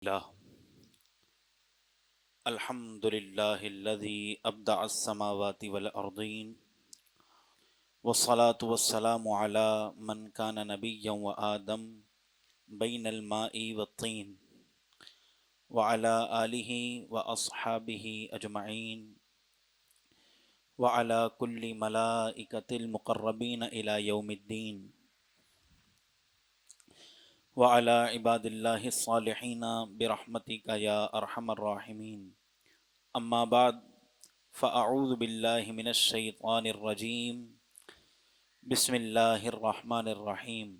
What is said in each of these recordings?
الله الحمد لله الذي أبدع السماوات والأرضين والصلاة والسلام على من كان نبيا وآدم بين الماء والطين وعلى آله وأصحابه أجمعين وعلى كل ملائكة المقربين إلى يوم الدين وعلى عباد الله الصالحين برحمتك يا أرحم الراحمين. أما بعد فأعوذ بالله من الشيطان الرجيم. بسم الله الرحمن الرحيم.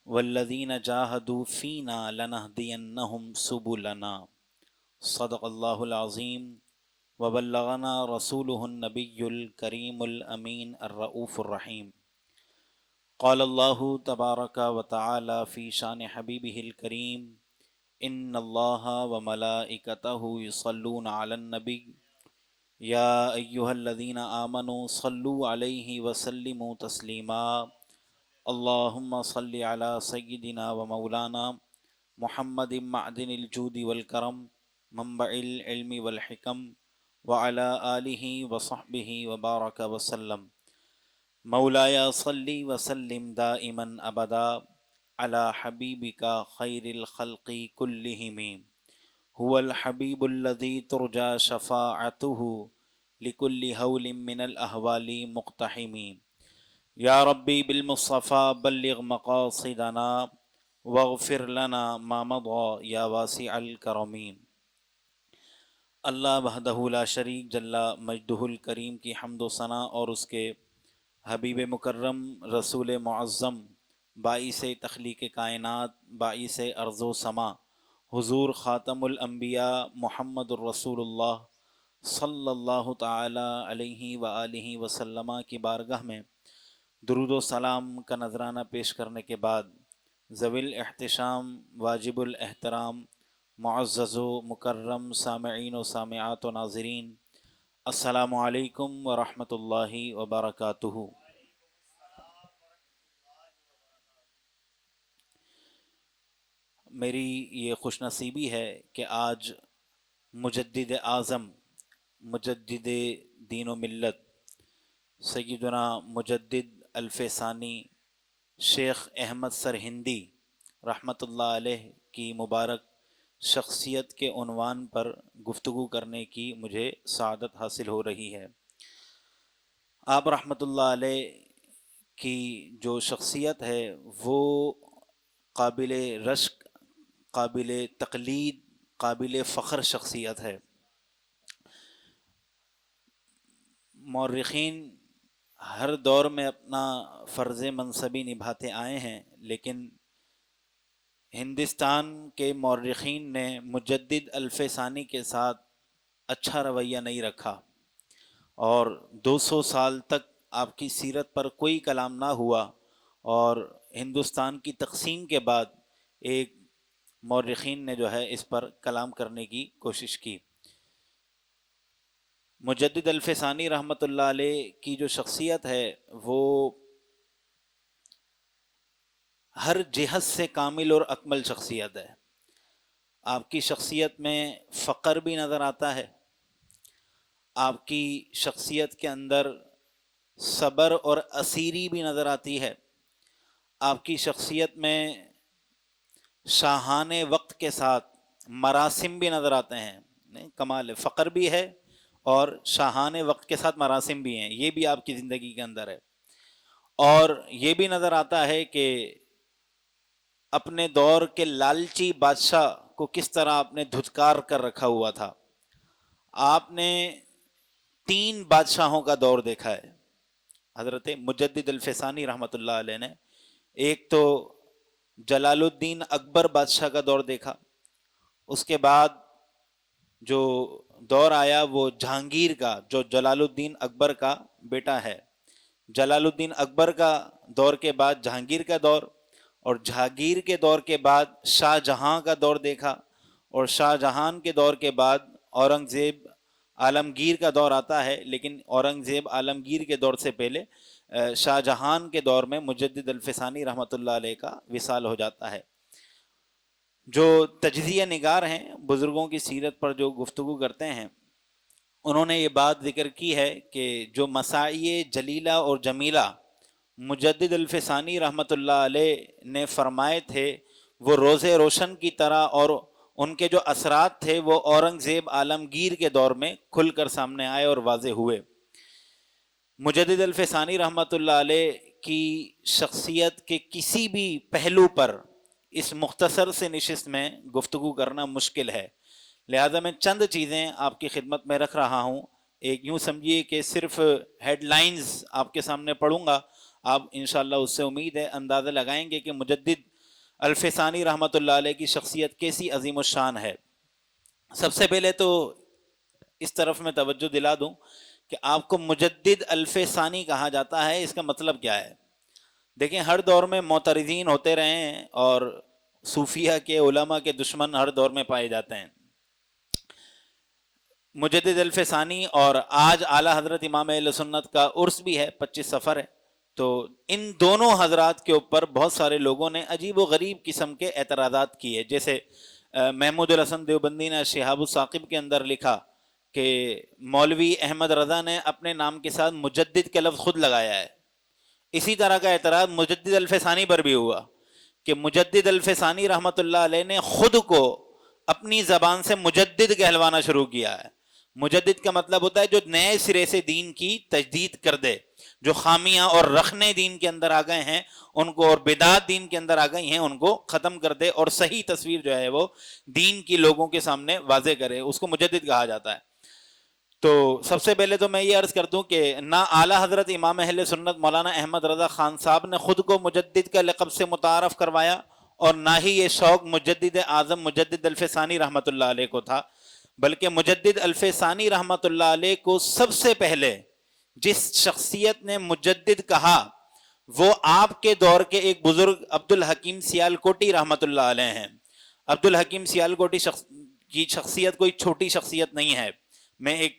والذين جاهدوا فينا لنهدينهم سبلنا. صدق الله العظيم. وبلغنا رسوله النبي الكريم الأمين الرؤوف الرحيم. قال الله تبارك وتعالى في شان حبيبه الكريم: إن الله وملائكته يصلون على النبي يا أيها الذين آمنوا صلوا عليه وسلموا تسليما. اللهم صل على سيدنا ومولانا محمد معدن الجود والكرم منبع العلم والحكم وعلى آله وصحبه وبارك وسلم. مولاي صل وسلم دائما أبدا على حبيبك خير الخلق كلهم. هو الحبيب الذي ترجى شفاعته لكل هول من الأهوال مقتحم. یا ربی بالمصطفى بلغ مقاصدنا واغفر لنا ما مضى یا واسع الکرم. اللہ وحدہ لا شریک جل مجدہ الکریم کی حمد و ثنا اور اس کے حبیب مکرم رسول معظم باعث تخلیق کائنات باعث ارض و سما حضور خاتم الانبیاء محمد الرسول اللہ صلی اللہ تعالی علیہ وآلہ وسلم کی بارگاہ میں درود و سلام کا نذرانہ پیش کرنے کے بعد ذوی الاحتشام واجب الاحترام معزز و مکرم سامعین و سامعات و ناظرین، السلام علیکم ورحمۃ اللہ وبرکاتہ۔ میری یہ خوش نصیبی ہے کہ آج مجدد اعظم مجدد دین و ملت سیدنا مجدد الف ثانی شیخ احمد سرہندی رحمۃ اللہ علیہ کی مبارک شخصیت کے عنوان پر گفتگو کرنے کی مجھے سعادت حاصل ہو رہی ہے۔ آپ رحمۃ اللہ علیہ کی جو شخصیت ہے وہ قابل رشک، قابل تقلید، قابل فخر شخصیت ہے۔ مورخین ہر دور میں اپنا فرض منصبی نبھاتے آئے ہیں، لیکن ہندوستان کے مورخین نے مجدد الف ثانی کے ساتھ اچھا رویہ نہیں رکھا، اور 200 سال تک آپ کی سیرت پر کوئی کلام نہ ہوا، اور ہندوستان کی تقسیم کے بعد ایک مورخین نے جو ہے اس پر کلام کرنے کی کوشش کی۔ مجدد الف ثانی رحمۃ اللہ علیہ کی جو شخصیت ہے وہ ہر جہت سے کامل اور اکمل شخصیت ہے۔ آپ کی شخصیت میں فقر بھی نظر آتا ہے، آپ کی شخصیت کے اندر صبر اور اسیری بھی نظر آتی ہے، آپ کی شخصیت میں شاہان وقت کے ساتھ مراسم بھی نظر آتے ہیں۔ کمال فقر بھی ہے اور شاہان وقت کے ساتھ مراسم بھی ہیں، یہ بھی آپ کی زندگی کے اندر ہے۔ اور یہ بھی نظر آتا ہے کہ اپنے دور کے لالچی بادشاہ کو کس طرح آپ نے دھتکار کر رکھا ہوا تھا۔ آپ نے 3 بادشاہوں کا دور دیکھا ہے حضرت مجدد الف ثانی رحمۃ اللہ علیہ نے۔ ایک تو جلال الدین اکبر بادشاہ کا دور دیکھا، اس کے بعد جو دور آیا وہ جہانگیر کا، جو جلال الدین اکبر کا بیٹا ہے۔ جلال الدین اکبر کا دور کے بعد جہانگیر کا دور، اور جہانگیر کے دور کے بعد شاہ جہاں کا دور دیکھا، اور شاہ جہان کے دور کے بعد اورنگزیب عالمگیر کا دور آتا ہے، لیکن اورنگزیب عالمگیر کے دور سے پہلے شاہ جہان کے دور میں مجدد الف ثانی رحمۃ اللہ علیہ کا وصال ہو جاتا ہے۔ جو تجزیہ نگار ہیں، بزرگوں کی سیرت پر جو گفتگو کرتے ہیں، انہوں نے یہ بات ذکر کی ہے کہ جو مسائی جلیلہ اور جمیلہ مجدد الفسانی رحمۃ اللہ علیہ نے فرمائے تھے، وہ روز روشن کی طرح، اور ان کے جو اثرات تھے وہ اورنگزیب عالمگیر کے دور میں کھل کر سامنے آئے اور واضح ہوئے۔ مجدد الفسانی رحمۃ اللہ علیہ کی شخصیت کے کسی بھی پہلو پر اس مختصر سے نشست میں گفتگو کرنا مشکل ہے، لہذا میں چند چیزیں آپ کی خدمت میں رکھ رہا ہوں۔ ایک یوں سمجھیے کہ صرف ہیڈ لائنز آپ کے سامنے پڑھوں گا، آپ انشاءاللہ اس سے امید ہے اندازہ لگائیں گے کہ مجدد الفسانی رحمۃ اللہ علیہ کی شخصیت کیسی عظیم الشان ہے۔ سب سے پہلے تو اس طرف میں توجہ دلا دوں کہ آپ کو مجدد الفسانی کہا جاتا ہے، اس کا مطلب کیا ہے؟ دیکھیں، ہر دور میں معترضین ہوتے رہے ہیں اور صوفیہ کے علماء کے دشمن ہر دور میں پائے جاتے ہیں۔ مجدد الفسانی اور آج اعلیٰ حضرت امام اہل سنت کا عرس بھی ہے، 25 صفر ہے، تو ان دونوں حضرات کے اوپر بہت سارے لوگوں نے عجیب و غریب قسم کے اعتراضات کیے۔ جیسے محمود الحسن دیوبندی نے شہاب الثاقب کے اندر لکھا کہ مولوی احمد رضا نے اپنے نام کے ساتھ مجدد کا لفظ خود لگایا ہے۔ اسی طرح کا اعتراض مجدد الفسانی پر بھی ہوا کہ مجدد الفسانی رحمۃ اللہ علیہ نے خود کو اپنی زبان سے مجدد کہلوانا شروع کیا ہے۔ مجدد کا مطلب ہوتا ہے جو نئے سرے سے دین کی تجدید کر دے، جو خامیاں اور رخنے دین کے اندر آ گئے ہیں ان کو، اور بدعات دین کے اندر آ گئی ہیں ان کو ختم کر دے، اور صحیح تصویر جو ہے وہ دین کی لوگوں کے سامنے واضح کرے، اس کو مجدد کہا جاتا ہے۔ تو سب سے پہلے تو میں یہ عرض کر دوں کہ نہ اعلیٰ حضرت امام اہل سنت مولانا احمد رضا خان صاحب نے خود کو مجدد کا لقب سے متعارف کروایا، اور نہ ہی یہ شوق مجدد اعظم مجدد الفسانی رحمۃ اللہ علیہ کو تھا، بلکہ مجدد الفسانی رحمۃ اللہ علیہ کو سب سے پہلے جس شخصیت نے مجدد کہا وہ آپ کے دور کے ایک بزرگ عبد الحکیم سیالکوٹی رحمۃ اللہ علیہ ہیں۔ عبد الحکیم سیالکوٹی کی شخصیت کوئی چھوٹی شخصیت نہیں ہے۔ میں ایک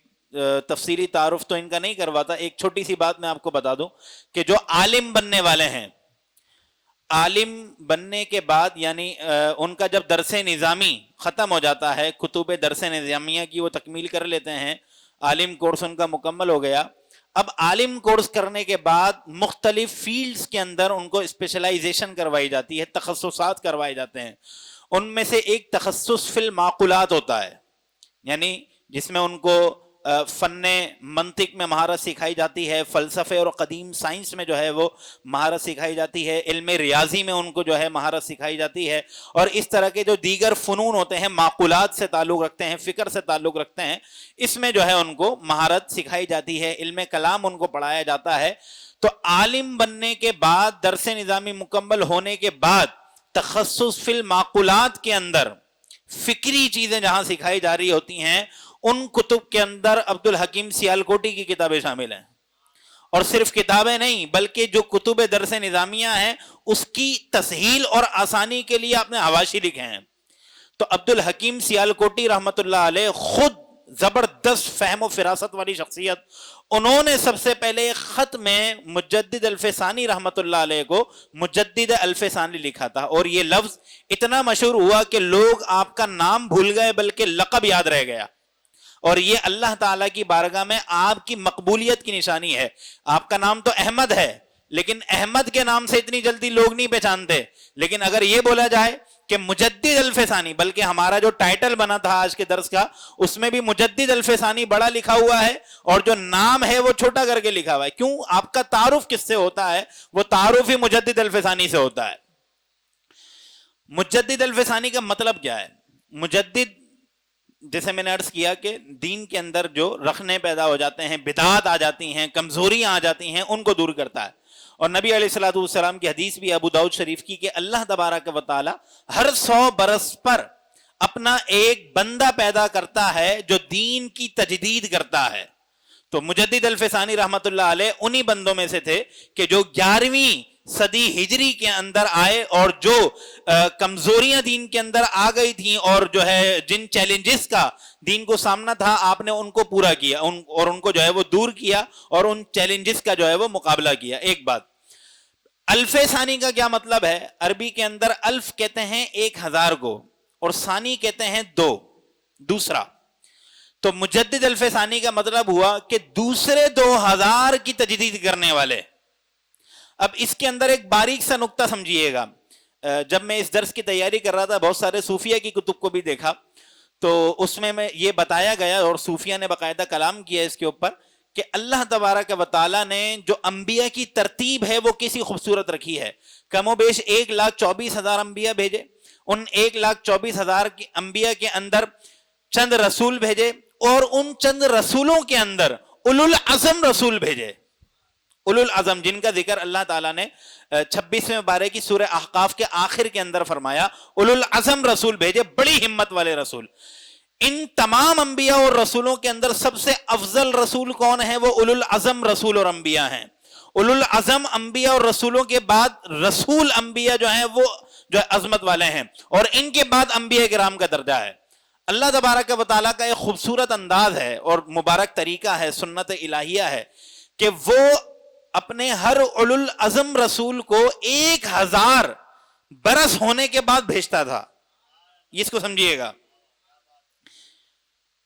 تفصیلی تعارف تو ان کا نہیں کرواتا، ایک چھوٹی سی بات میں آپ کو بتا دوں کہ جو عالم بننے والے ہیں، عالم بننے کے بعد یعنی ان کا جب درس نظامی ختم ہو جاتا ہے، کتب درس نظامیہ کی وہ تکمیل کر لیتے ہیں، عالم کورس ان کا مکمل ہو گیا، اب عالم کورس کرنے کے بعد مختلف فیلڈز کے اندر ان کو اسپیشلائزیشن کروائی جاتی ہے، تخصصات کروائے جاتے ہیں۔ ان میں سے ایک تخصص فی المعقولات ہوتا ہے، یعنی جس میں ان کو فن منطق میں مہارت سکھائی جاتی ہے، فلسفے اور قدیم سائنس میں جو ہے وہ مہارت سکھائی جاتی ہے، علم ریاضی میں ان کو جو ہے مہارت سکھائی جاتی ہے، اور اس طرح کے جو دیگر فنون ہوتے ہیں معقولات سے تعلق رکھتے ہیں، فکر سے تعلق رکھتے ہیں، اس میں جو ہے ان کو مہارت سکھائی جاتی ہے، علم کلام ان کو پڑھایا جاتا ہے۔ تو عالم بننے کے بعد، درس نظامی مکمل ہونے کے بعد، تخصص فی المعقولات کے اندر فکری چیزیں جہاں سکھائی جا رہی ہوتی ہیں، ان کتب کے اندر عبد الحکیم سیالکوٹی کی کتابیں شامل ہیں، اور صرف کتابیں نہیں بلکہ جو کتب درس نظامیہ ہیں اس کی تسہیل اور آسانی کے لیے آپ نے حواشی لکھے ہیں۔ تو عبد الحکیم سیالکوٹی رحمۃ اللہ علیہ خود زبردست فہم و فراست والی شخصیت، انہوں نے سب سے پہلے خط میں مجدد الفسانی رحمۃ اللہ علیہ کو مجدد الفسانی لکھا تھا، اور یہ لفظ اتنا مشہور ہوا کہ لوگ آپ کا نام بھول گئے بلکہ لقب یاد رہ گیا، اور یہ اللہ تعالیٰ کی بارگاہ میں آپ کی مقبولیت کی نشانی ہے۔ آپ کا نام تو احمد ہے، لیکن احمد کے نام سے اتنی جلدی لوگ نہیں پہچانتے، لیکن اگر یہ بولا جائے کہ مجدد الفسانی، بلکہ ہمارا جو ٹائٹل بنا تھا آج کے درس کا اس میں بھی مجدد الفسانی بڑا لکھا ہوا ہے اور جو نام ہے وہ چھوٹا کر کے لکھا ہوا ہے۔ کیوں؟ آپ کا تعارف کس سے ہوتا ہے؟ وہ تعارف ہی مجدد الفسانی سے ہوتا ہے۔ مجدد الفسانی کا مطلب کیا ہے؟ مجدد، جیسے میں نے عرض کیا کہ دین کے اندر جو رخنے پیدا ہو جاتے ہیں، بدعات آ جاتی ہیں، کمزوریاں آ جاتی ہیں، ان کو دور کرتا ہے۔ اور نبی علیہ الصلوۃ والسلام کی حدیث بھی ابو داؤد شریف کی کہ اللہ تبارک و تعالی ہر 100 برس پر اپنا ایک بندہ پیدا کرتا ہے جو دین کی تجدید کرتا ہے۔ تو مجدد الفسانی رحمت اللہ علیہ انہی بندوں میں سے تھے کہ جو 11ویں صدی ہجری کے اندر آئے، اور جو کمزوریاں دین کے اندر آ گئی تھیں اور جو ہے جن چیلنجز کا دین کو سامنا تھا، آپ نے ان کو پورا کیا اور ان کو جو ہے وہ دور کیا اور ان چیلنجز کا جو ہے وہ مقابلہ کیا۔ ایک بات، الف ثانی کا کیا مطلب ہے؟ عربی کے اندر الف کہتے ہیں 1000 کو، اور ثانی کہتے ہیں دو، دوسرا. تو مجدد الف ثانی کا مطلب ہوا کہ دوسرے 2000 کی تجدید کرنے والے. اب اس کے اندر ایک باریک سا نقطہ سمجھیے گا. جب میں اس درس کی تیاری کر رہا تھا بہت سارے صوفیہ کی کتب کو بھی دیکھا، تو اس میں یہ بتایا گیا اور صوفیہ نے باقاعدہ کلام کیا اس کے اوپر کہ اللہ تبارک و تعالیٰ نے جو انبیاء کی ترتیب ہے وہ کسی خوبصورت رکھی ہے. کم و بیش 1,24,000 انبیاء بھیجے، ان 1,24,000 کی انبیاء کے اندر چند رسول بھیجے، اور ان چند رسولوں کے اندر اولو العزم رسول بھیجے. اولو العزم جن کا ذکر اللہ تعالیٰ نے 26ویں پارے کی سورہ احقاف کے آخر کے اندر فرمایا، اولو العزم رسول بھیجے، بڑی ہمت والے رسول. ان تمام انبیاء اور رسولوں کے اندر سب سے افضل رسول کون ہے؟ وہ اولو العزم رسول اور انبیاء ہیں. اولو العزم انبیاء اور رسولوں کے بعد رسول انبیاء جو ہیں وہ جو عظمت والے ہیں، اور ان کے بعد انبیاء کرام کا درجہ ہے. اللہ تبارک و تعالیٰ کا ایک خوبصورت انداز ہے اور مبارک طریقہ ہے، سنت الہیہ ہے کہ وہ اپنے ہر اولو العزم رسول کو 1000 برس ہونے کے بعد بھیجتا تھا. اس کو سمجھیے گا.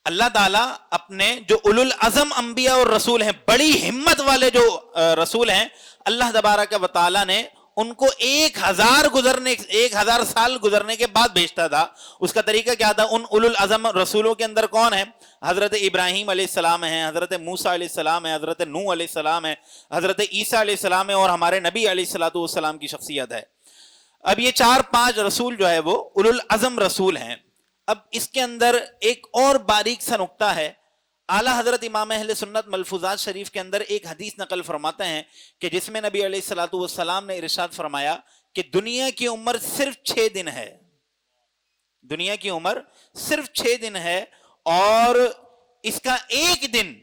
اللہ تعالیٰ اپنے جو اولو العزم انبیاء اور رسول ہیں، بڑی ہمت والے جو رسول ہیں، اللہ تبارک و تعالیٰ نے ان کو 1000 سال گزرنے کے بعد بھیجتا تھا. اس کا طریقہ کیا تھا؟ ان اولو العزم رسولوں کے اندر کون ہیں؟ حضرت ابراہیم علیہ السلام ہیں، حضرت موسیٰ علیہ السلام ہیں، حضرت نوح علیہ السلام ہیں، حضرت عیسیٰ علیہ السلام ہیں، اور ہمارے نبی علیہ السلام کی شخصیت ہے. اب یہ 4-5 رسول جو ہے وہ اولو العزم رسول ہیں. اب اس کے اندر ایک اور باریک سا نقطہ ہے. اعلیٰ حضرت امام اہل سنت ملفوظات شریف کے اندر ایک حدیث نقل فرماتے ہیں کہ جس میں نبی علیہ السلام نے ارشاد فرمایا کہ دنیا کی عمر صرف 6 دن ہے. دنیا کی عمر صرف 6 دن ہے، اور اس کا ایک دن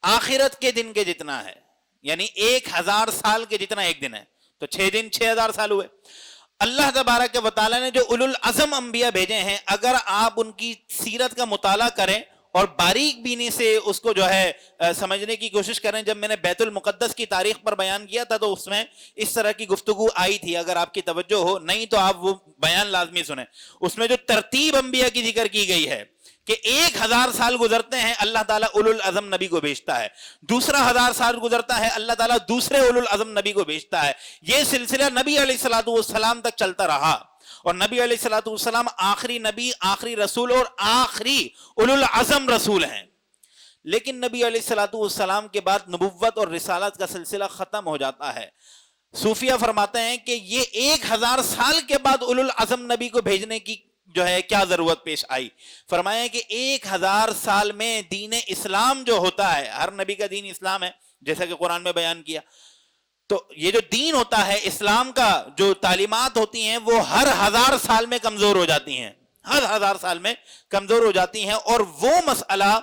آخرت کے دن کے جتنا ہے، یعنی 1000 سال کے جتنا ایک دن ہے. تو 6 دن 6000 سال ہوئے. اللہ تبارک و تعالیٰ نے جو اولو العزم انبیاء بھیجے ہیں، اگر آپ ان کی سیرت کا مطالعہ کریں اور باریک بینی سے اس کو جو ہے سمجھنے کی کوشش کریں. جب میں نے بیت المقدس کی تاریخ پر بیان کیا تھا تو اس میں اس طرح کی گفتگو آئی تھی، اگر آپ کی توجہ ہو، نہیں تو آپ وہ بیان لازمی سنیں. اس میں جو ترتیب انبیاء کی ذکر کی گئی ہے کہ 1000 سال گزرتے ہیں اللہ تعالیٰ اولو العزم نبی کو بھیجتا ہے، دوسرا 1000 سال گزرتا ہے اللہ تعالیٰ دوسرے اولو العزم نبی کو بھیجتا ہے. یہ سلسلہ نبی علیہ السلام تک چلتا رہا، اور نبی علیہ السلام آخری نبی، آخری رسول اور آخری اولو العزم رسول ہیں. لیکن نبی علیہ السلام کے بعد نبوت اور رسالت کا سلسلہ ختم ہو جاتا ہے. صوفیہ فرماتے ہیں کہ یہ 1000 سال کے بعد اولو العزم نبی کو بھیجنے کی جو ہے کیا ضرورت پیش آئی. فرمایا کہ 1000 سال میں دین اسلام جو ہوتا ہے، ہر نبی کا دین اسلام ہے جیسا کہ قرآن میں بیان کیا، تو یہ جو دین ہوتا ہے اسلام کا، جو تعلیمات ہوتی ہیں وہ ہر 1000 سال میں کمزور ہو جاتی ہیں، ہر 1000 سال میں کمزور ہو جاتی ہیں. اور وہ مسئلہ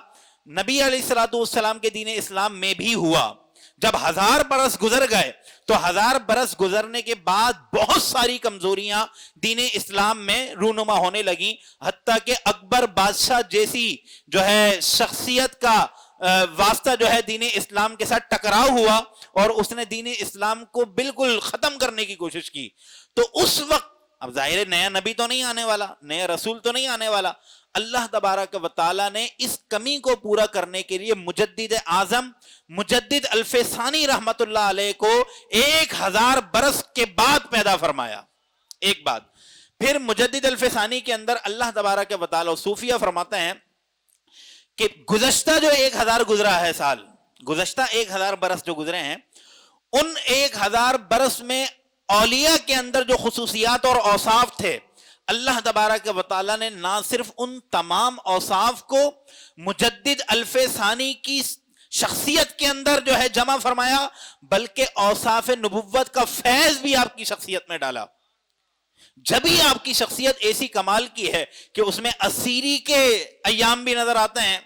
نبی علیہ السلام کے دین اسلام میں بھی ہوا. جب 1000 برس گزر گئے تو 1000 برس گزرنے کے بعد بہت ساری کمزوریاں دین اسلام میں رونما ہونے لگیں، حتیٰ کہ اکبر بادشاہ جیسی جو ہے شخصیت کا واسطہ جو ہے دین اسلام کے ساتھ ٹکراؤ ہوا، اور اس نے دین اسلام کو بالکل ختم کرنے کی کوشش کی. تو اس وقت اب ظاہر نیا نبی تو نہیں آنے والا، نیا رسول تو نہیں آنے والا. اللہ تبارک و تعالیٰ نے اس کمی کو پورا کرنے کے لیے مجدد اعظم مجدد الف ثانی رحمت اللہ علیہ کو 1000 برس کے بعد پیدا فرمایا. ایک بات پھر مجدد الف ثانی کے اندر اللہ تبارک و تعالیٰ، صوفیہ فرماتے ہیں کہ گزشتہ جو 1000 گزرا ہے سال، گزشتہ 1000 برس جو گزرے ہیں، ان 1000 برس میں اولیاء کے اندر جو خصوصیات اور اوصاف تھے، اللہ تبارک و تعالیٰ نے نہ صرف ان تمام اوصاف کو مجدد الف ثانی کی شخصیت کے اندر جو ہے جمع فرمایا، بلکہ اوصاف نبوت کا فیض بھی آپ کی شخصیت میں ڈالا. جبھی آپ کی شخصیت ایسی کمال کی ہے کہ اس میں اسیری کے ایام بھی نظر آتے ہیں،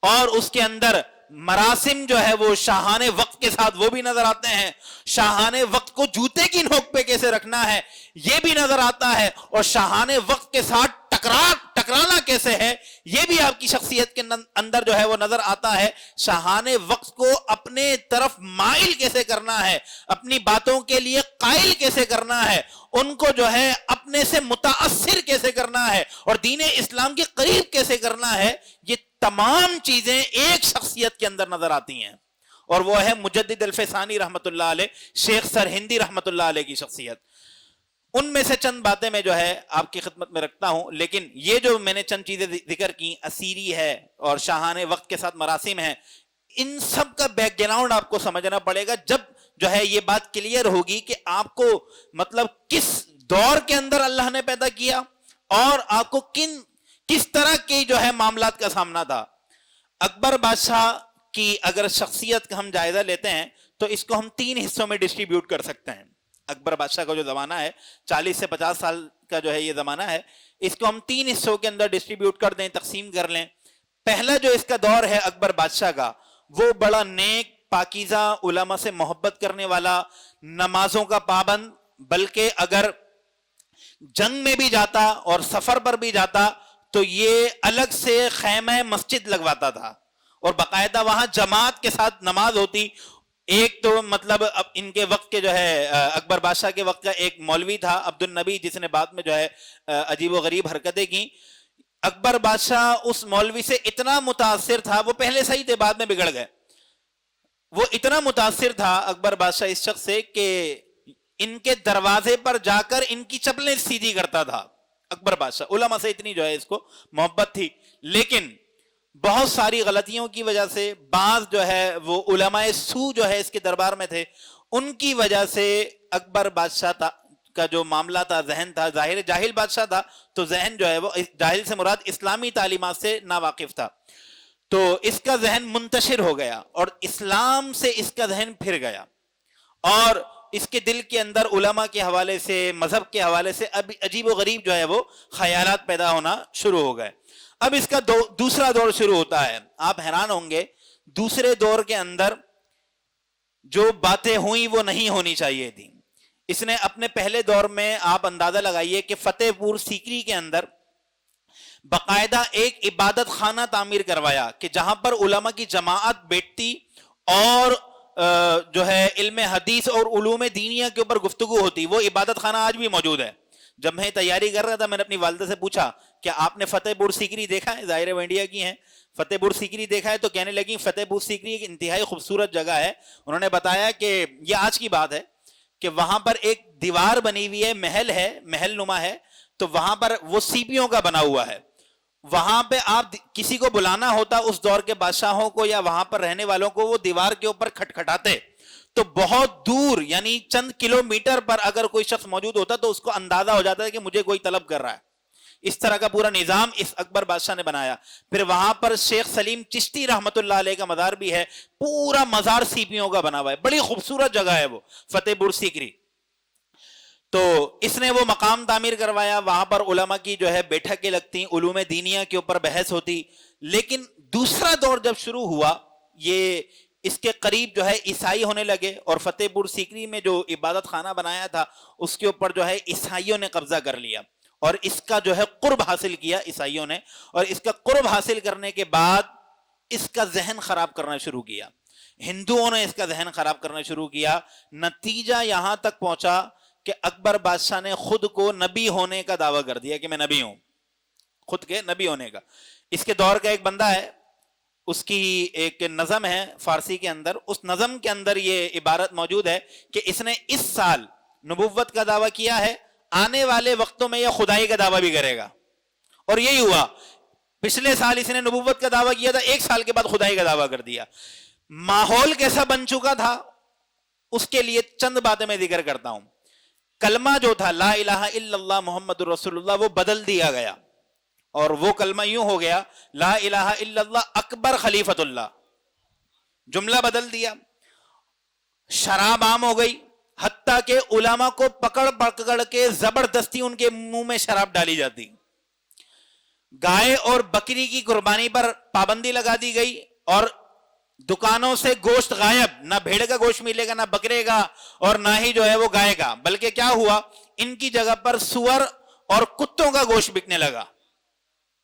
اور اس کے اندر مراسم جو ہے وہ شاہان وقت کے ساتھ وہ بھی نظر آتے ہیں. شاہان وقت کو جوتے کی نوک پہ کیسے رکھنا ہے یہ بھی نظر آتا ہے، اور شاہان وقت کے ساتھ ٹکرانا کیسے ہے یہ بھی آپ کی شخصیت کے اندر جو ہے وہ نظر آتا ہے. شاہان وقت کو اپنے طرف مائل کیسے کرنا ہے, اپنی باتوں کے لیے قائل کیسے کرنا ہے, ان کو جو ہے اپنے سے متاثر کیسے کرنا ہے, اور دین اسلام کے قریب کیسے کرنا ہے, یہ تمام چیزیں ایک شخصیت کے اندر نظر آتی ہیں. اور وہ ہے مجدد الفسانی رحمت اللہ علیہ, شیخ سرہندی رحمت اللہ علیہ کی شخصیت. ان میں سے چند باتیں میں جو ہے آپ کی خدمت میں رکھتا ہوں, لیکن یہ جو میں نے چند چیزیں ذکر کی, اسیری ہے اور شاہان وقت کے ساتھ مراسم ہے, ان سب کا بیک گراؤنڈ آپ کو سمجھنا پڑے گا. جب جو ہے یہ بات کلیئر ہوگی کہ آپ کو مطلب کس دور کے اندر اللہ نے پیدا کیا اور آپ کو کس طرح کی جو ہے معاملات کا سامنا تھا. اکبر بادشاہ کی اگر شخصیت کا ہم جائزہ لیتے ہیں تو اس کو ہم 3 حصوں میں ڈسٹریبیوٹ کر سکتے ہیں. اکبر بادشاہ کا جو زمانہ ہے 40 سے 50 سال کا جو ہے یہ زمانہ ہے, اس کو ہم 3 حصوں کے اندر ڈسٹریبیوٹ کر دیں, تقسیم کر لیں. پہلا جو اس کا دور ہے اکبر بادشاہ کا, وہ بڑا نیک, پاکیزہ, علماء سے محبت کرنے والا, نمازوں کا پابند, بلکہ اگر جنگ میں بھی جاتا اور سفر پر بھی جاتا تو یہ الگ سے خیمہ مسجد لگواتا تھا اور باقاعدہ وہاں جماعت کے ساتھ نماز ہوتی. ایک تو مطلب اب ان کے وقت کے جو ہے اکبر بادشاہ کے وقت کا ایک مولوی تھا عبد النبی, جس نے بعد میں جو ہے عجیب و غریب حرکتیں کی. اکبر بادشاہ اس مولوی سے اتنا متاثر تھا, وہ پہلے صحیح تھے بعد میں بگڑ گئے, وہ اتنا متاثر تھا اکبر بادشاہ اس شخص سے کہ ان کے دروازے پر جا کر ان کی چپلیں سیدھی کرتا تھا. اکبر بادشاہ علماء سے اتنی جو ہے اس کو محبت تھی, لیکن بہت ساری غلطیوں کی وجہ سے, بعض جو ہے وہ علماء سو جو ہے اس کے دربار میں تھے, ان کی وجہ سے اکبر بادشاہ کا جو معاملہ تھا, ذہن تھا, ظاہر جاہل بادشاہ تھا تو ذہن جو ہے وہ, جاہل سے مراد اسلامی تعلیمات سے ناواقف تھا, تو اس کا ذہن منتشر ہو گیا اور اسلام سے اس کا ذہن پھر گیا, اور اس کے دل کے اندر علماء کے حوالے سے, مذہب کے حوالے سے اب عجیب و غریب جو ہے وہ خیالات پیدا ہونا شروع ہو گئے. اب اس کا دوسرا دور شروع ہوتا ہے. آپ حیران ہوں گے, دوسرے دور کے اندر جو باتیں ہوئیں وہ نہیں ہونی چاہیے تھی. اس نے اپنے پہلے دور میں, آپ اندازہ لگائیے کہ فتح پور سیکری کے اندر باقاعدہ ایک عبادت خانہ تعمیر کروایا کہ جہاں پر علماء کی جماعت بیٹھتی اور جو ہے علم حدیث اور علوم دینیہ کے اوپر گفتگو ہوتی. وہ عبادت خانہ آج بھی موجود ہے. جب میں تیاری کر رہا تھا میں نے اپنی والدہ سے پوچھا کہ آپ نے فتح پور سیکری دیکھا ہے, ظاہر ہے وہ انڈیا کی ہیں, فتح پور سیکری دیکھا ہے؟ تو کہنے لگی فتح پور سیکری ایک انتہائی خوبصورت جگہ ہے. انہوں نے بتایا کہ یہ آج کی بات ہے کہ وہاں پر ایک دیوار بنی ہوئی ہے, محل ہے, محل نما ہے, تو وہاں پر وہ سیپیوں کا بنا ہوا ہے. وہاں پہ آپ کسی کو بلانا ہوتا اس دور کے بادشاہوں کو یا وہاں پر رہنے والوں کو, وہ دیوار کے اوپر کھٹکھٹاتے تو بہت دور یعنی چند کلومیٹر پر اگر کوئی شخص موجود ہوتا تو اس کو اندازہ ہو جاتا ہے کہ مجھے کوئی طلب کر رہا ہے. اس طرح کا پورا نظام اس اکبر بادشاہ نے بنایا. پھر وہاں پر شیخ سلیم چشتی رحمت اللہ علیہ کا مزار بھی ہے, پورا مزار سیپیوں کا بنا ہوا ہے, بڑی خوبصورت جگہ ہے وہ فتح پور سیکری. تو اس نے وہ مقام تعمیر کروایا, وہاں پر علماء کی جو ہے بیٹھکیں لگتی, علوم دینیہ کے اوپر بحث ہوتی. لیکن دوسرا دور جب شروع ہوا, یہ اس کے قریب جو ہے عیسائی ہونے لگے, اور فتح پور سیکری میں جو عبادت خانہ بنایا تھا اس کے اوپر جو ہے عیسائیوں نے قبضہ کر لیا اور اس کا جو ہے قرب حاصل کیا عیسائیوں نے, اور اس کا قرب حاصل کرنے کے بعد اس کا ذہن خراب کرنا شروع کیا. ہندوؤں نے اس کا ذہن خراب کرنا شروع کیا. نتیجہ یہاں تک پہنچا کہ اکبر بادشاہ نے خود کو نبی ہونے کا دعویٰ کر دیا کہ میں نبی ہوں, خود کے نبی ہونے کا. اس کے دور کا ایک بندہ ہے, اس کی ایک نظم ہے فارسی کے اندر, اس نظم کے اندر یہ عبارت موجود ہے کہ اس نے اس سال نبوت کا دعویٰ کیا ہے, آنے والے وقتوں میں یہ خدائی کا دعویٰ بھی کرے گا. اور یہی ہوا, پچھلے سال اس نے نبوت کا دعویٰ کیا تھا, ایک سال کے بعد خدائی کا دعویٰ کر دیا. ماحول کیسا بن چکا تھا اس کے لیے چند باتیں میں ذکر کرتا ہوں. کلمہ جو تھا لا الہ الا اللہ محمد رسول اللہ, وہ بدل دیا گیا, اور وہ کلمہ یوں ہو گیا لا الہ الا اللہ اکبر خلیفۃ اللہ, جملہ بدل دیا. شراب عام ہو گئی, حتیٰ کہ علماء کو پکڑ پکڑ کے زبردستی ان کے منہ میں شراب ڈالی جاتی. گائے اور بکری کی قربانی پر پابندی لگا دی گئی, اور دکانوں سے گوشت غائب, نہ بھیڑ کا گوشت ملے گا, نہ بکرے کا, اور نہ ہی جو ہے وہ گائے کا. بلکہ کیا ہوا, ان کی جگہ پر سور اور کتوں کا گوشت بکنے لگا.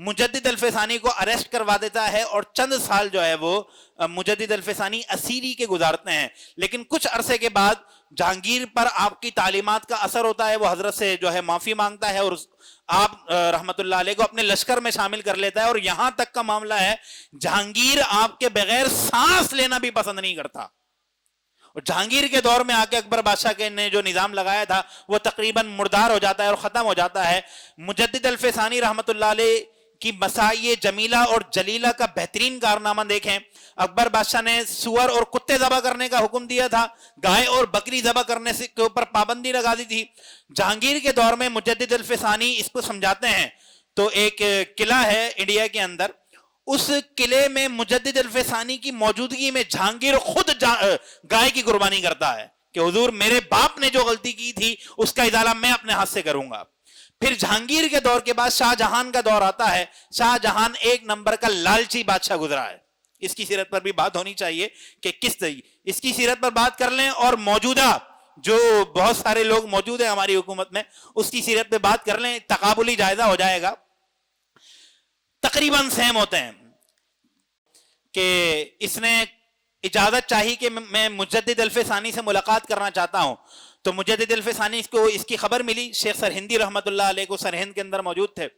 مجدد الفسانی کو اریسٹ کروا دیتا ہے اور چند سال جو ہے وہ مجدد الفسانی اسیری کے گزارتے ہیں. لیکن کچھ عرصے کے بعد جہانگیر پر آپ کی تعلیمات کا اثر ہوتا ہے, وہ حضرت سے جو ہے معافی مانگتا ہے اور آپ رحمت اللہ علیہ کو اپنے لشکر میں شامل کر لیتا ہے. اور یہاں تک کا معاملہ ہے جہانگیر آپ کے بغیر سانس لینا بھی پسند نہیں کرتا. اور جہانگیر کے دور میں آ کے اکبر بادشاہ کے نے جو نظام لگایا تھا وہ تقریباً مردار ہو جاتا ہے اور ختم ہو جاتا ہے. مجدد الفسانی رحمت اللہ علیہ کی مسائی جمیلہ اور جلیلہ کا بہترین کارنامہ دیکھیں. اکبر بادشاہ نے سور اور کتے ذبح کرنے کا حکم دیا تھا, گائے اور بکری ذبح کرنے سے کے اوپر پابندی لگا دی تھی. جہانگیر کے دور میں مجدد الفسانی اس کو سمجھاتے ہیں تو ایک قلعہ ہے انڈیا کے اندر, اس قلعے میں مجدد الفسانی کی موجودگی میں جہانگیر خود گائے کی قربانی کرتا ہے کہ حضور میرے باپ نے جو غلطی کی تھی اس کا ازالہ میں اپنے ہاتھ سے کروں گا. پھر جہانگیر کے دور کے بعد شاہ جہان کا دور آتا ہے. شاہ جہان ایک نمبر کا لالچی بادشاہ گزرا ہے. اس کی سیرت پر بھی بات ہونی چاہیے کہ کس طریقے, اس کی سیرت پر بات کر لیں اور موجودہ جو بہت سارے لوگ موجود ہیں ہماری حکومت میں اس کی سیرت پہ بات کر لیں, تقابلی جائزہ ہو جائے گا. تقریباً سیم ہوتے ہیں کہ اس نے اجازت چاہی کہ میں مجدد الفسانی سے ملاقات کرنا چاہتا ہوں. تو مجدد الفسانی کو اس کی خبر ملی, شیخ سرہندی رحمت اللہ علیہ کو سرہند کے اندر موجود تھے,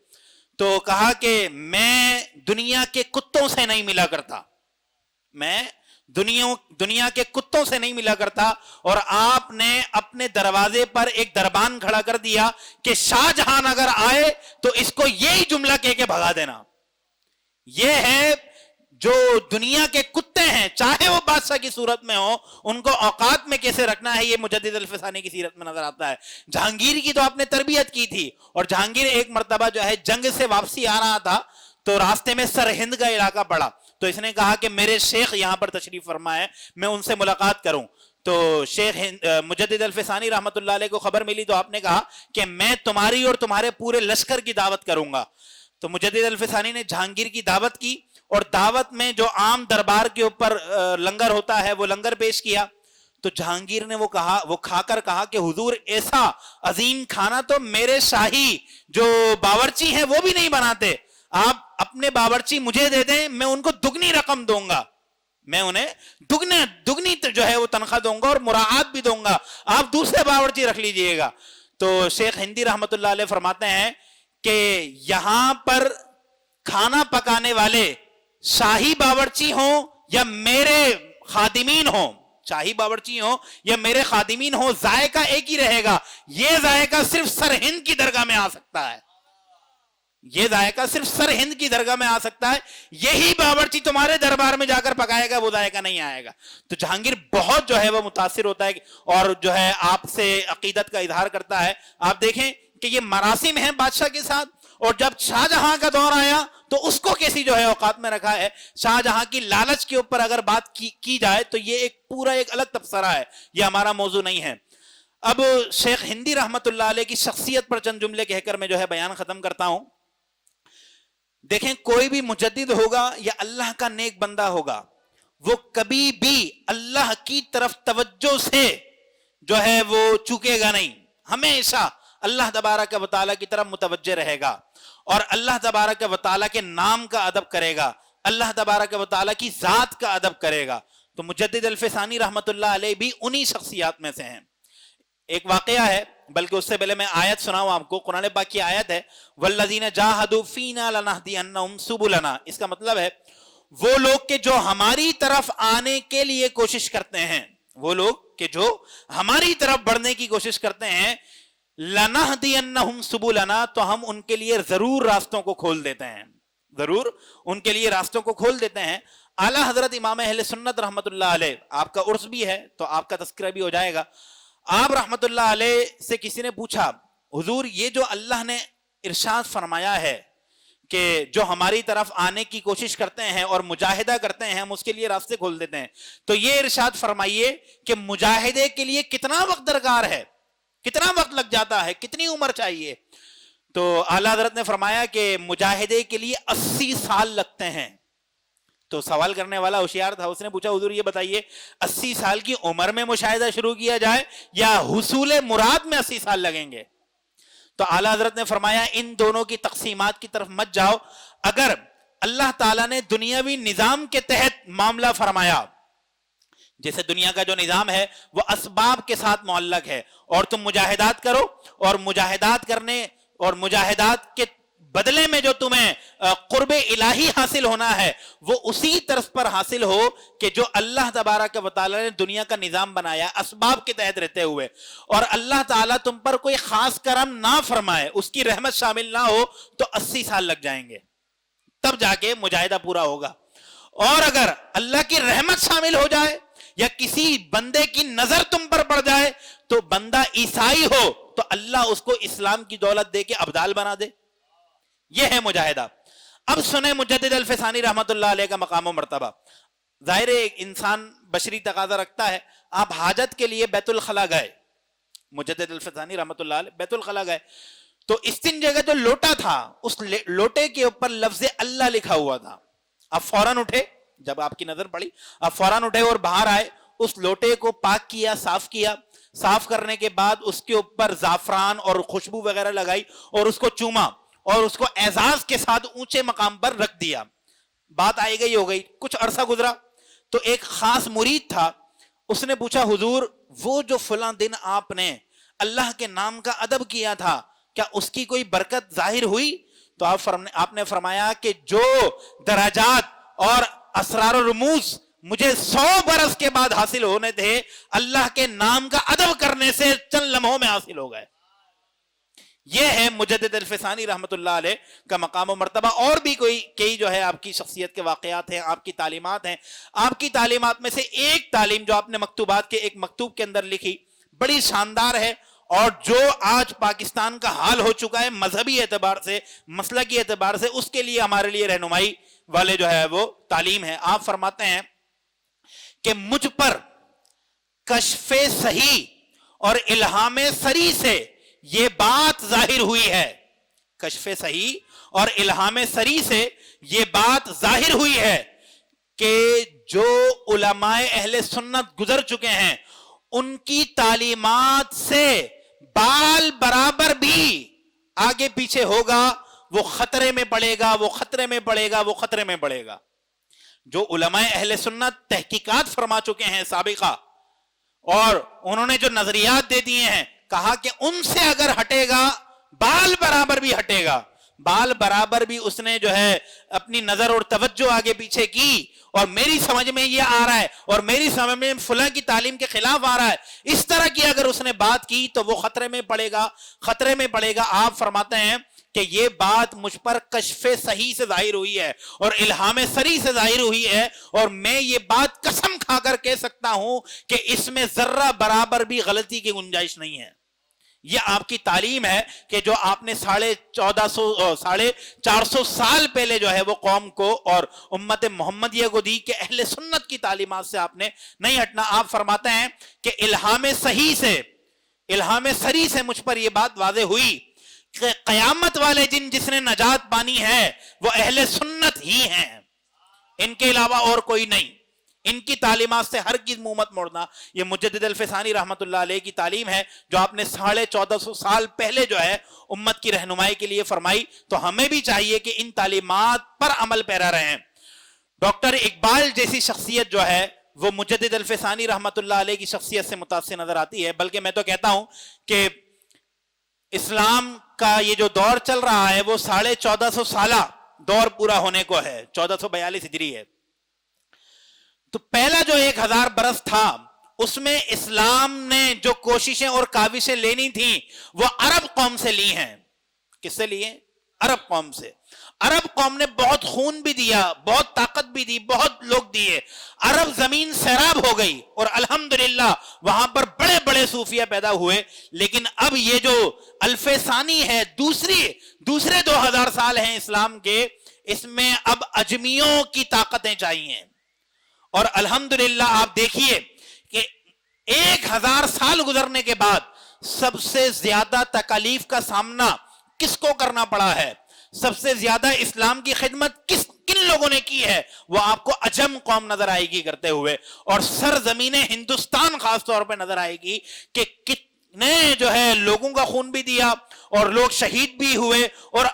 تو کہا کہ میں دنیا کے کتوں سے نہیں ملا کرتا, میں دنیا کے کتوں سے نہیں ملا کرتا, اور آپ نے اپنے دروازے پر ایک دربان کھڑا کر دیا کہ شاہ جہان اگر آئے تو اس کو یہی جملہ کہہ کے بھگا دینا. یہ ہے جو دنیا کے کتے ہیں چاہے وہ بادشاہ کی صورت میں ہو, ان کو اوقات میں کیسے رکھنا ہے یہ مجدد الفسانی کی سیرت میں نظر آتا ہے. جہانگیر کی تو آپ نے تربیت کی تھی, اور جہانگیر ایک مرتبہ جو ہے جنگ سے واپسی آ رہا تھا تو راستے میں سرہند کا علاقہ پڑا, تو اس نے کہا کہ میرے شیخ یہاں پر تشریف فرما ہے, میں ان سے ملاقات کروں. تو شیخ مجدد الفسانی رحمت اللہ علیہ کو خبر ملی تو آپ نے کہا کہ میں تمہاری اور تمہارے پورے لشکر کی دعوت کروں گا. تو مجدد الفسانی نے جہانگیر کی دعوت کی, اور دعوت میں جو عام دربار کے اوپر لنگر ہوتا ہے وہ لنگر پیش کیا. تو جہانگیر نے وہ کھا کر کہا کہ حضور ایسا عظیم کھانا تو میرے شاہی جو باورچی ہیں وہ بھی نہیں بناتے, آپ اپنے باورچی مجھے دے دیں, میں ان کو دگنی رقم دوں گا, میں انہیں دگنی جو ہے وہ تنخواہ دوں گا اور مراعات بھی دوں گا, آپ دوسرے باورچی رکھ لیجئے گا. تو شیخ ہندی رحمت اللہ علیہ فرماتے ہیں کہ یہاں پر کھانا پکانے والے شاہی باورچی ہوں یا میرے خادمین ہوں, شاہی باورچی ہوں یا میرے خادمین ہوں, ذائقہ ایک ہی رہے گا. یہ ذائقہ صرف سرہند کی درگاہ میں آ سکتا ہے, یہ ذائقہ صرف سرہند کی درگاہ میں آ سکتا ہے, یہی باورچی تمہارے دربار میں جا کر پکائے گا وہ ذائقہ نہیں آئے گا. تو جہانگیر بہت جو ہے وہ متاثر ہوتا ہے اور جو ہے آپ سے عقیدت کا اظہار کرتا ہے. آپ دیکھیں کہ یہ مراسم ہیں بادشاہ کے ساتھ, اور جب شاہ جہاں کا دور آیا تو اس کو کیسی جو ہے اوقات میں رکھا ہے. شاہ جہاں کی لالچ کے اوپر اگر بات کی جائے تو یہ ایک پورا ایک الگ تبصرہ ہے, یہ ہمارا موضوع نہیں ہے. اب شیخ ہندی رحمت اللہ علیہ کی شخصیت پر چند جملے کہہ کر میں جو ہے بیان ختم کرتا ہوں. دیکھیں کوئی بھی مجدد ہوگا یا اللہ کا نیک بندہ ہوگا, وہ کبھی بھی اللہ کی طرف توجہ سے جو ہے وہ چوکے گا نہیں, ہمیشہ اللہ تبارک و تعالیٰ کی طرف متوجہ رہے گا اور اللہ تبارک و تعالیٰ کے نام کا ادب کرے گا, اللہ تبارک و تعالیٰ کی ذات کا ادب کرے گا. تو مجدد الفسانی رحمت اللہ علیہ بھی انہی شخصیات میں سے ہیں. ایک واقعہ ہے, بلکہ اس سے پہلے میں آیت سناؤں آپ کو. قرآن پاک کی آیت ہے والذین جاہدوا فینا لنہدینہم سبلنا. اس کا مطلب ہے وہ لوگ کہ جو ہماری طرف آنے کے لیے کوشش کرتے ہیں, وہ لوگ کہ جو ہماری طرف بڑھنے کی کوشش کرتے ہیں, لنہدینہم سبلنا, تو ہم ان کے لیے ضرور راستوں کو کھول دیتے ہیں, ضرور ان کے لیے راستوں کو کھول دیتے ہیں. اعلیٰ حضرت امام اہل سنت رحمت اللہ علیہ, آپ کا عرس بھی ہے تو آپ کا تذکرہ بھی ہو جائے گا. آپ رحمت اللہ علیہ سے کسی نے پوچھا حضور یہ جو اللہ نے ارشاد فرمایا ہے کہ جو ہماری طرف آنے کی کوشش کرتے ہیں اور مجاہدہ کرتے ہیں ہم اس کے لیے راستے کھول دیتے ہیں, تو یہ ارشاد فرمائیے کہ مجاہدے کے لیے کتنا وقت درکار ہے, کتنا وقت لگ جاتا ہے, کتنی عمر چاہیے؟ تو اعلیٰ حضرت نے فرمایا کہ مجاہدے کے لیے 80 سال لگتے ہیں. تو سوال کرنے والا ہوشیار تھا, اس نے پوچھا حضور یہ بتائیے 80 سال کی عمر میں مشاہدہ شروع کیا جائے یا حصول مراد میں 80 سال لگیں گے؟ تو اعلیٰ حضرت نے فرمایا ان دونوں کی تقسیمات کی طرف مت جاؤ. اگر اللہ تعالیٰ نے دنیاوی نظام کے تحت معاملہ فرمایا، جیسے دنیا کا جو نظام ہے وہ اسباب کے ساتھ معلق ہے، اور تم مجاہدات کرو، اور مجاہدات کرنے اور مجاہدات کے بدلے میں جو تمہیں قرب الہی حاصل ہونا ہے وہ اسی طرز پر حاصل ہو کہ جو اللہ تبارک و تعالیٰ نے دنیا کا نظام بنایا اسباب کے تحت رہتے ہوئے، اور اللہ تعالیٰ تم پر کوئی خاص کرم نہ فرمائے، اس کی رحمت شامل نہ ہو، تو 80 سال لگ جائیں گے، تب جا کے مجاہدہ پورا ہوگا. اور اگر اللہ کی رحمت شامل ہو جائے یا کسی بندے کی نظر تم پر پڑ جائے تو بندہ عیسائی ہو تو اللہ اس کو اسلام کی دولت دے کے ابدال بنا دے. یہ ہے مجاہدہ. اب سنیں مجدد الفسانی رحمت اللہ علیہ کا مقام و مرتبہ. ظاہر ایک انسان بشری تقاضا رکھتا ہے، آپ حاجت کے لیے بیت الخلا گئے، مجدد الفسانی رحمت اللہ علیہ بیت الخلا گئے، تو استنجے کا جو لوٹا تھا اس لوٹے کے اوپر لفظ اللہ لکھا ہوا تھا. آپ فوراً اٹھے، جب آپ کی نظر پڑی آپ فوراً اٹھے اور باہر آئے، اس لوٹے کو پاک کیا، صاف کرنے کے بعد اس کے اوپر زعفران اور خوشبو وغیرہ لگائی اور اس کو چوما اور اس کو اعزاز کے ساتھ اونچے مقام پر رکھ دیا. بات آئی گئی ہو گئی. کچھ عرصہ گزرا تو ایک خاص مرید تھا، اس نے پوچھا حضور وہ جو فلاں دن آپ نے اللہ کے نام کا ادب کیا تھا کیا اس کی کوئی برکت ظاہر ہوئی؟ تو آپ نے فرمایا کہ جو درجات اور اسرار و رموز مجھے 100 برس کے بعد حاصل ہونے تھے اللہ کے نام کا ادب کرنے سے چند لمحوں میں حاصل ہو گئے. یہ ہے مجدد الفسانی رحمت اللہ علیہ کا مقام و مرتبہ. اور بھی کئی جو ہے آپ کی شخصیت کے واقعات ہیں، آپ کی تعلیمات ہیں. آپ کی تعلیمات میں سے ایک تعلیم جو آپ نے مکتوبات کے ایک مکتوب کے اندر لکھی بڑی شاندار ہے، اور جو آج پاکستان کا حال ہو چکا ہے مذہبی اعتبار سے، مسلکی اعتبار سے، اس کے لیے ہمارے لیے رہنمائی والے جو ہے وہ تعلیم ہے. آپ فرماتے ہیں کہ مجھ پر کشف صحیح اور الہام سری سے یہ بات ظاہر ہوئی ہے. کشف صحیح اور الہام سری سے یہ بات ظاہر ہوئی ہے کہ جو علماء اہل سنت گزر چکے ہیں ان کی تعلیمات سے بال برابر بھی آگے پیچھے ہوگا، وہ خطرے میں پڑے گا، وہ خطرے میں پڑے گا، وہ خطرے میں پڑے گا. جو علماء اہل سنت تحقیقات فرما چکے ہیں سابقہ، اور انہوں نے جو نظریات دے دیے ہیں، کہا کہ ان سے اگر ہٹے گا بال برابر بھی ہٹے گا. بال برابر بھی اس نے جو ہے اپنی نظر اور توجہ آگے پیچھے کی، اور میری سمجھ میں یہ آ رہا ہے اور میری سمجھ میں فلاں کی تعلیم کے خلاف آ رہا ہے، اس طرح کی اگر اس نے بات کی تو وہ خطرے میں پڑے گا، خطرے میں پڑے گا. آپ فرماتے ہیں کہ یہ بات مجھ پر کشف صحیح سے ظاہر ہوئی ہے اور الہام سری سے ظاہر ہوئی ہے، اور میں یہ بات قسم کھا کر کہہ سکتا ہوں کہ اس میں ذرہ برابر بھی غلطی کی گنجائش نہیں ہے. یہ آپ کی تعلیم ہے کہ جو آپ نے 450 سال پہلے جو ہے وہ قوم کو اور امت محمدیہ کو دی کہ اہل سنت کی تعلیمات سے آپ نے نہیں ہٹنا. آپ فرماتے ہیں کہ الہام سری سے مجھ پر یہ بات واضح ہوئی کہ قیامت والے دن جس نے نجات پانی ہے وہ اہل سنت ہی ہیں، ان کے علاوہ اور کوئی نہیں. ان کی تعلیمات سے ہرگز منہ مت موڑنا. یہ مجدد الفسانی رحمت اللہ علیہ کی تعلیم ہے جو آپ نے 1450 سال پہلے جو ہے امت کی رہنمائی کے لیے فرمائی. تو ہمیں بھی چاہیے کہ ان تعلیمات پر عمل پیرا رہیں. ڈاکٹر اقبال جیسی شخصیت جو ہے وہ مجدد الفسانی رحمت اللہ علیہ کی شخصیت سے متاثر نظر آتی ہے. بلکہ میں تو کہتا ہوں کہ اسلام کا یہ جو دور چل رہا ہے وہ 1450 سالہ دور پورا ہونے کو ہے، 1442 ہجری ہے. تو پہلا جو 1000 برس تھا اس میں اسلام نے جو کوششیں اور کاوشیں لینی تھیں وہ عرب قوم سے لی ہیں. کس سے لی ہیں؟ عرب قوم سے. عرب قوم نے بہت خون بھی دیا، بہت طاقت بھی دی، بہت لوگ دیے. عرب زمین سیراب ہو گئی اور الحمدللہ وہاں پر بڑے بڑے صوفیہ پیدا ہوئے. لیکن اب یہ جو الف ثانی ہے، دوسرے 2000 سال ہیں اسلام کے، اس میں اب اجمیوں کی طاقتیں چاہیے. اور الحمدللہ آپ دیکھیے کہ 1000 سال گزرنے کے بعد سب سے زیادہ تکالیف کا سامنا کس کو کرنا پڑا ہے، سب سے زیادہ اسلام کی خدمت کن لوگوں نے کی ہے، وہ آپ کو عجم قوم نظر آئے گی کرتے ہوئے. اور سرزمین ہندوستان خاص طور پہ نظر آئے گی کہ نے جو ہے لوگوں کا خون بھی دیا اور لوگ شہید بھی ہوئے اور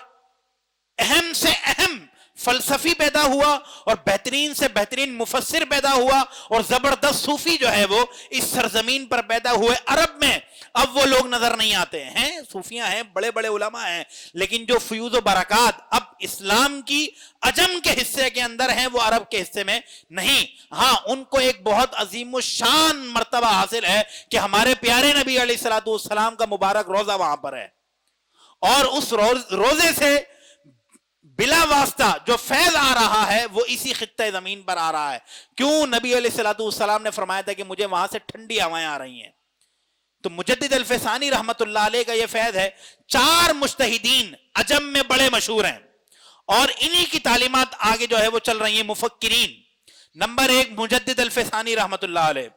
اہم سے اہم فلسفی پیدا ہوا اور بہترین سے بہترین مفسر پیدا ہوا اور زبردست صوفی جو ہے وہ اس سرزمین پر پیدا ہوئے عرب میں. اب وہ لوگ نظر نہیں آتے ہیں, صوفیاں ہیں, بڑے بڑے علماء ہیں, لیکن جو فیوز و برکات اب اسلام کی عجم کے حصے کے اندر ہیں وہ عرب کے حصے میں نہیں. ہاں ان کو ایک بہت عظیم الشان مرتبہ حاصل ہے کہ ہمارے پیارے نبی علیہ الصلوۃ والسلام کا مبارک روزہ وہاں پر ہے, اور اس روزے سے بلا واسطہ جو فیض آ رہا ہے وہ اسی خطہ زمین پر آ رہا ہے. کیوں؟ نبی علیہ الصلوۃ والسلام نے فرمایا تھا کہ مجھے وہاں سے ٹھنڈی ہوائیں آ رہی ہیں. تو مجدد الفسانی رحمت اللہ علیہ کا یہ فیض ہے. 4 مجتہدین عجم میں بڑے مشہور ہیں اور انہی کی تعلیمات آگے جو ہے وہ چل رہی ہیں مفکرین. نمبر 1 مجدد الفسانی رحمت اللہ علیہ,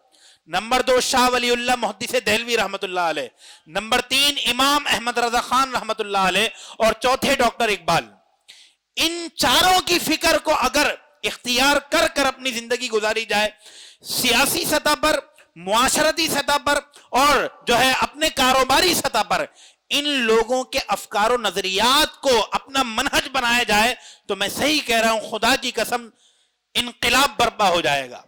نمبر 2 شاہ ولی اللہ محدث دہلوی رحمت اللہ علیہ, نمبر 3 امام احمد رضا خان رحمت اللہ علیہ, اور چوتھے ڈاکٹر اقبال. ان چاروں کی فکر کو اگر اختیار کر کر اپنی زندگی گزاری جائے, سیاسی سطح پر, معاشرتی سطح پر اور جو ہے اپنے کاروباری سطح پر, ان لوگوں کے افکار و نظریات کو اپنا منہج بنایا جائے تو میں صحیح کہہ رہا ہوں, خدا کی قسم انقلاب برپا ہو جائے گا.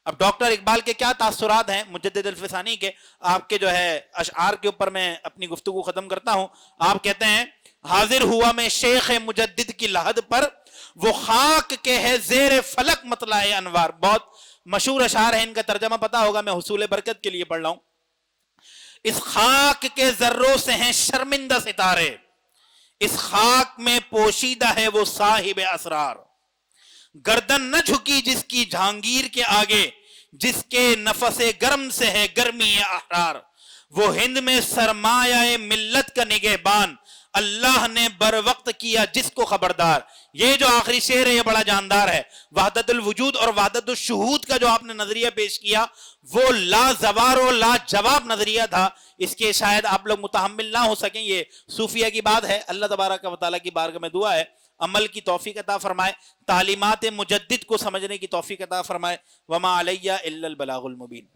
اب ڈاکٹر اقبال کے کیا تاثرات ہیں مجدد الفسانی کے, آپ کے جو ہے اشعار کے اوپر میں اپنی گفتگو ختم کرتا ہوں. آپ کہتے ہیں حاضر ہوا میں شیخ مجدد کی لحد پر, وہ خاک کے ہے زیر فلک مطلع انوار. بہت مشہور اشعار ہے, ان کا ترجمہ پتا ہوگا, میں حصول برکت کے لیے پڑھ رہا ہوں. اس خاک کے ذروں سے ہیں شرمندہ ستارے, اس خاک میں پوشیدہ ہے وہ صاحب اسرار. گردن نہ جھکی جس کی جہانگیر کے آگے, جس کے نفس گرم سے ہے گرمی احرار. وہ ہند میں سرمایہ ملت کا نگہبان, اللہ نے بر وقت کیا جس کو خبردار. یہ جو آخری شعر ہے یہ بڑا جاندار ہے. وحدت الوجود اور وحدت الشہود کا جو آپ نے نظریہ پیش کیا وہ لا زوار و لا جواب نظریہ تھا. اس کے شاید آپ لوگ متحمل نہ ہو سکیں, یہ صوفیہ کی بات ہے. اللہ تبارک و تعالیٰ کی بارگاہ میں دعا ہے عمل کی توفیق عطا فرمائے, تعلیمات مجدد کو سمجھنے کی توفیق عطا فرمائے. وما علیہ الا البلاغ المبین.